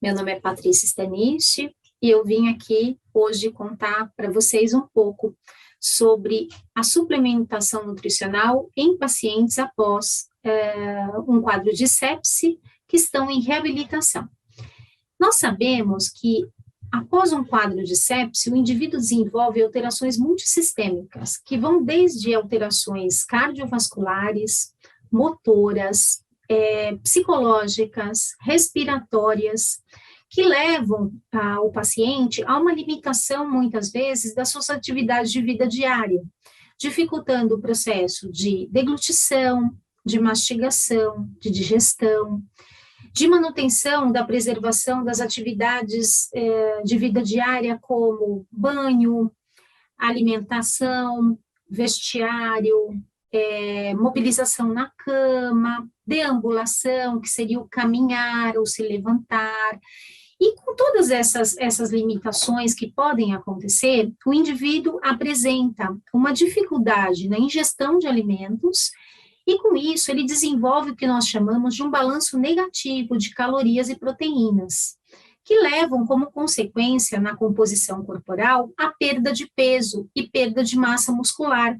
Meu nome é Patrícia Staniche e eu vim aqui hoje contar para vocês um pouco sobre a suplementação nutricional em pacientes após um quadro de sepse que estão em reabilitação. Nós sabemos que após um quadro de sepse, o indivíduo desenvolve alterações multissistêmicas, que vão desde alterações cardiovasculares, motoras, psicológicas, respiratórias, que levam o paciente a uma limitação, muitas vezes, das suas atividades de vida diária, dificultando o processo de deglutição, de mastigação, de digestão, de manutenção da preservação das atividades de vida diária, como banho, alimentação, vestiário, mobilização na cama, deambulação, que seria o caminhar ou se levantar. E com todas essas limitações que podem acontecer, o indivíduo apresenta uma dificuldade na ingestão de alimentos e, com isso, ele desenvolve o que nós chamamos de um balanço negativo de calorias e proteínas, que levam como consequência na composição corporal a perda de peso e perda de massa muscular,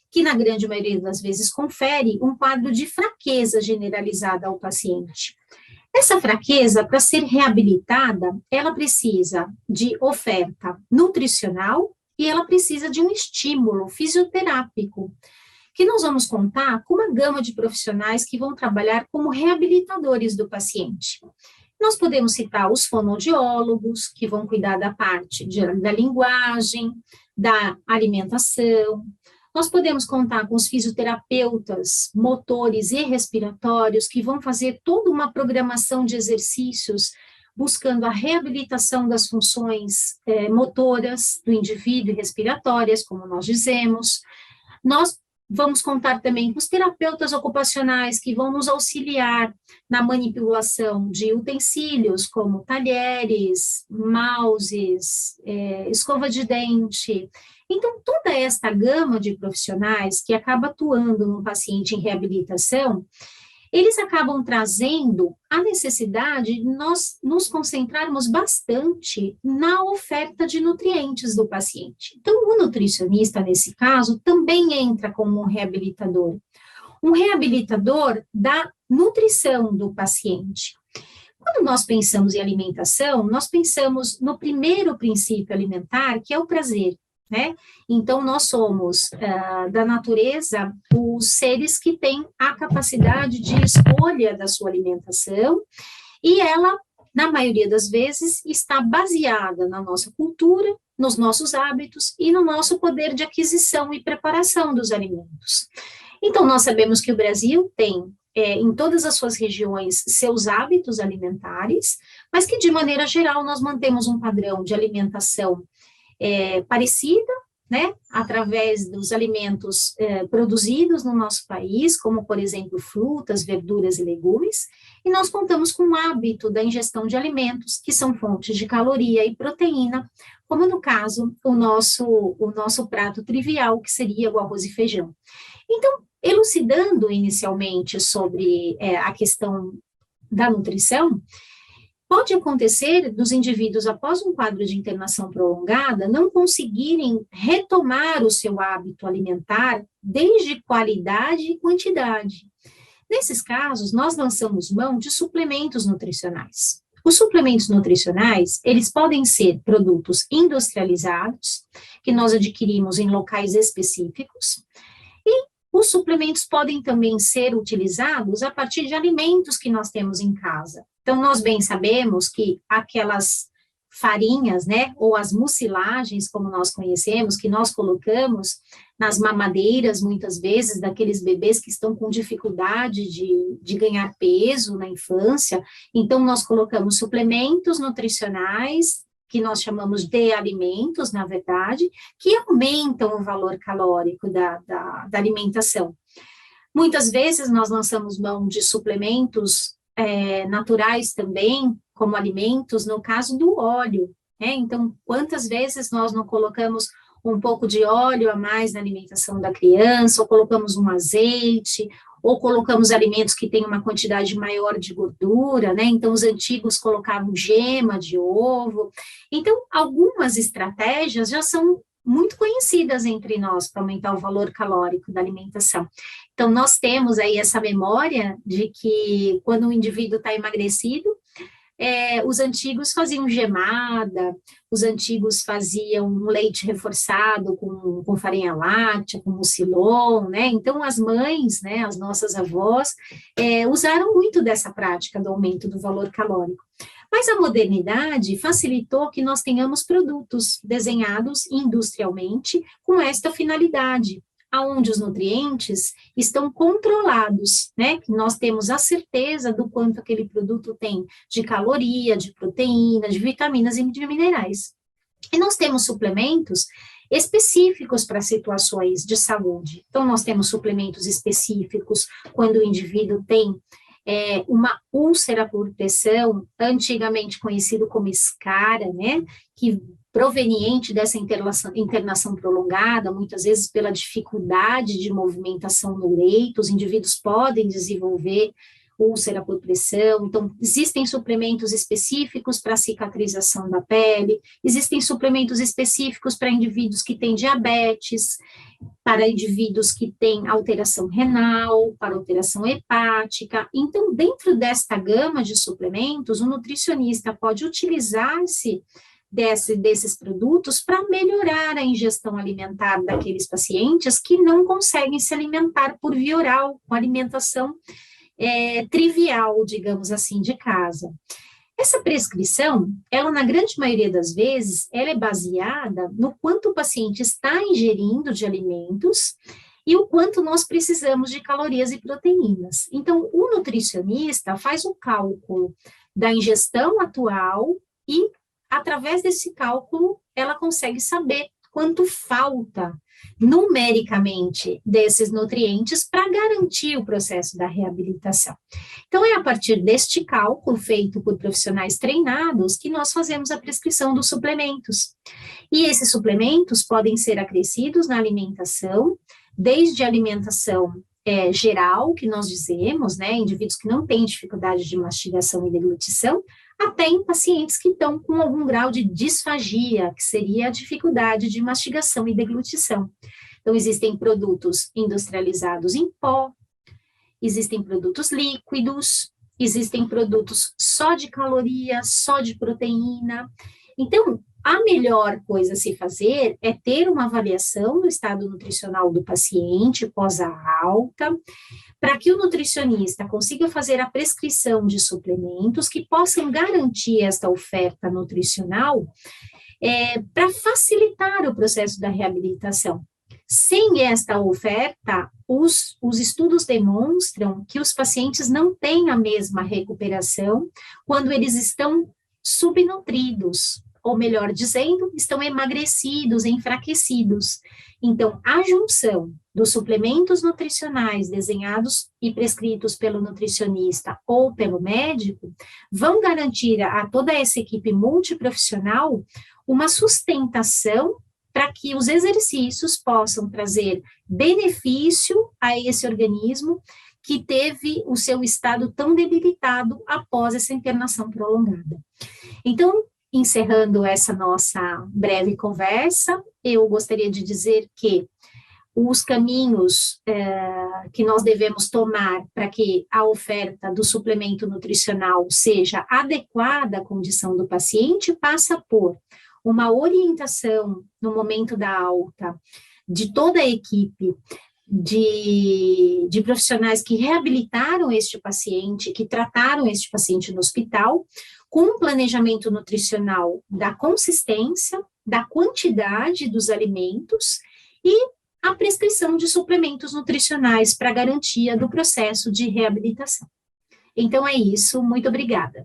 que na grande maioria das vezes confere um quadro de fraqueza generalizada ao paciente. Essa fraqueza, para ser reabilitada, ela precisa de oferta nutricional e ela precisa de um estímulo fisioterápico, que nós vamos contar com uma gama de profissionais que vão trabalhar como reabilitadores do paciente. Nós podemos citar os fonoaudiólogos, que vão cuidar da parte da linguagem, da alimentação. Nós podemos contar com os fisioterapeutas motores e respiratórios, que vão fazer toda uma programação de exercícios, buscando a reabilitação das funções motoras do indivíduo e respiratórias, como nós dizemos. Nós vamos contar também com os terapeutas ocupacionais, que vão nos auxiliar na manipulação de utensílios, como talheres, mouses, escova de dente. Então, toda esta gama de profissionais que acaba atuando no paciente em reabilitação, eles acabam trazendo a necessidade de nós nos concentrarmos bastante na oferta de nutrientes do paciente. Então, o nutricionista, nesse caso, também entra como um reabilitador da nutrição do paciente. Quando nós pensamos em alimentação, nós pensamos no primeiro princípio alimentar, que é o prazer, né? Então, nós somos, da natureza, os seres que têm a capacidade de escolha da sua alimentação, e ela, na maioria das vezes, está baseada na nossa cultura, nos nossos hábitos e no nosso poder de aquisição e preparação dos alimentos. Então, nós sabemos que o Brasil tem, em todas as suas regiões, seus hábitos alimentares, mas que, de maneira geral, nós mantemos um padrão de alimentação parecida, né, através dos alimentos produzidos no nosso país, como, por exemplo, frutas, verduras e legumes, e nós contamos com o hábito da ingestão de alimentos que são fontes de caloria e proteína, como no caso, o nosso prato trivial, que seria o arroz e feijão. Então, elucidando inicialmente sobre a questão da nutrição, pode acontecer dos indivíduos, após um quadro de internação prolongada, não conseguirem retomar o seu hábito alimentar, desde qualidade e quantidade. Nesses casos, nós lançamos mão de suplementos nutricionais. Os suplementos nutricionais, eles podem ser produtos industrializados, que nós adquirimos em locais específicos, e os suplementos podem também ser utilizados a partir de alimentos que nós temos em casa. Então, nós bem sabemos que aquelas farinhas, né, ou as mucilagens, como nós conhecemos, que nós colocamos nas mamadeiras, muitas vezes, daqueles bebês que estão com dificuldade de ganhar peso na infância, então nós colocamos suplementos nutricionais, que nós chamamos de alimentos, na verdade, que aumentam o valor calórico da alimentação. Muitas vezes nós lançamos mão de suplementos naturais também, como alimentos, no caso do óleo, né? Então, quantas vezes nós não colocamos um pouco de óleo a mais na alimentação da criança, ou colocamos um azeite, ou colocamos alimentos que têm uma quantidade maior de gordura, né? Então, os antigos colocavam gema de ovo. Então, algumas estratégias já são muito conhecidas entre nós para aumentar o valor calórico da alimentação. Então, nós temos aí essa memória de que quando o indivíduo está emagrecido, os antigos faziam gemada, os antigos faziam um leite reforçado com farinha láctea, com mucilon, né? Então, as mães, né, as nossas avós, usaram muito dessa prática do aumento do valor calórico. Mas a modernidade facilitou que nós tenhamos produtos desenhados industrialmente com esta finalidade, aonde os nutrientes estão controlados, né? Nós temos a certeza do quanto aquele produto tem de caloria, de proteína, de vitaminas e de minerais. E nós temos suplementos específicos para situações de saúde. Então, nós temos suplementos específicos quando o indivíduo tem uma úlcera por pressão, antigamente conhecido como escara, né? Que proveniente dessa internação prolongada, muitas vezes pela dificuldade de movimentação no leito, os indivíduos podem desenvolver úlcera por pressão. Então, existem suplementos específicos para cicatrização da pele, existem suplementos específicos para indivíduos que têm diabetes, para indivíduos que têm alteração renal, para alteração hepática. Então, dentro desta gama de suplementos, o nutricionista pode utilizar-se desses produtos para melhorar a ingestão alimentar daqueles pacientes que não conseguem se alimentar por via oral, com alimentação trivial, digamos assim, de casa. Essa prescrição, ela na grande maioria das vezes, ela é baseada no quanto o paciente está ingerindo de alimentos e o quanto nós precisamos de calorias e proteínas. Então, o nutricionista faz o cálculo da ingestão atual e, através desse cálculo, ela consegue saber quanto falta numericamente desses nutrientes para garantir o processo da reabilitação. Então, é a partir deste cálculo feito por profissionais treinados que nós fazemos a prescrição dos suplementos. E esses suplementos podem ser acrescidos na alimentação, desde a alimentação geral, que nós dizemos, né, indivíduos que não têm dificuldade de mastigação e deglutição, até em pacientes que estão com algum grau de disfagia, que seria a dificuldade de mastigação e deglutição. Então, existem produtos industrializados em pó, existem produtos líquidos, existem produtos só de caloria, só de proteína. Então, a melhor coisa a se fazer é ter uma avaliação do estado nutricional do paciente pós a alta, para que o nutricionista consiga fazer a prescrição de suplementos que possam garantir esta oferta nutricional para facilitar o processo da reabilitação. Sem esta oferta, os estudos demonstram que os pacientes não têm a mesma recuperação quando eles estão subnutridos, ou melhor dizendo, estão emagrecidos, enfraquecidos. Então, a junção dos suplementos nutricionais desenhados e prescritos pelo nutricionista ou pelo médico vão garantir a toda essa equipe multiprofissional uma sustentação para que os exercícios possam trazer benefício a esse organismo que teve o seu estado tão debilitado após essa internação prolongada. Então, encerrando essa nossa breve conversa, eu gostaria de dizer que os caminhos que nós devemos tomar para que a oferta do suplemento nutricional seja adequada à condição do paciente passa por uma orientação no momento da alta de toda a equipe de profissionais que reabilitaram este paciente, que trataram este paciente no hospital, com um planejamento nutricional da consistência, da quantidade dos alimentos e a prescrição de suplementos nutricionais para garantia do processo de reabilitação. Então é isso, muito obrigada.